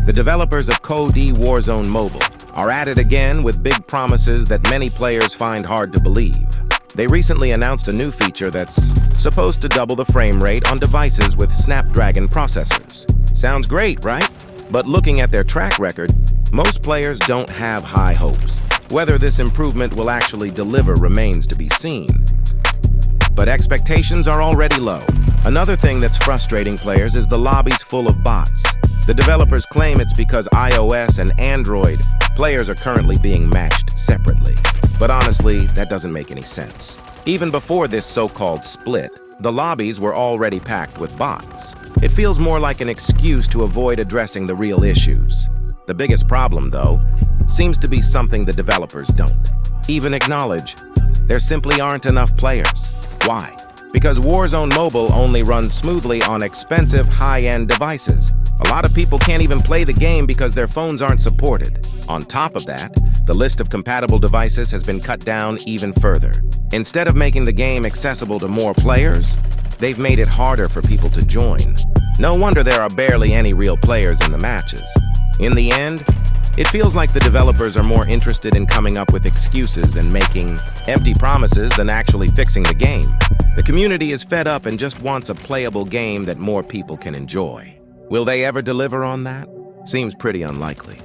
The developers of COD WARZONE Mobile are at it again with big promises that many players find hard to believe. They recently announced a new feature that's supposed to double the frame rate on devices with Snapdragon processors. Sounds great, right? But looking at their track record, most players don't have high hopes. Whether this improvement will actually deliver remains to be seen. But expectations are already low. Another thing that's frustrating players is the lobbies full of bots. The developers claim it's because iOS and Android players are currently being matched separately. But honestly, that doesn't make any sense. Even before this so-called split, the lobbies were already packed with bots. It feels more like an excuse to avoid addressing the real issues. The biggest problem, though, seems to be something the developers don't even acknowledge. There simply aren't enough players. Why? Because Warzone Mobile only runs smoothly on expensive, high-end devices. A lot of people can't even play the game because their phones aren't supported. On top of that, the list of compatible devices has been cut down even further. Instead of making the game accessible to more players, they've made it harder for people to join. No wonder there are barely any real players in the matches. In the end, it feels like the developers are more interested in coming up with excuses and making empty promises than actually fixing the game. The community is fed up and just wants a playable game that more people can enjoy. Will they ever deliver on that? Seems pretty unlikely.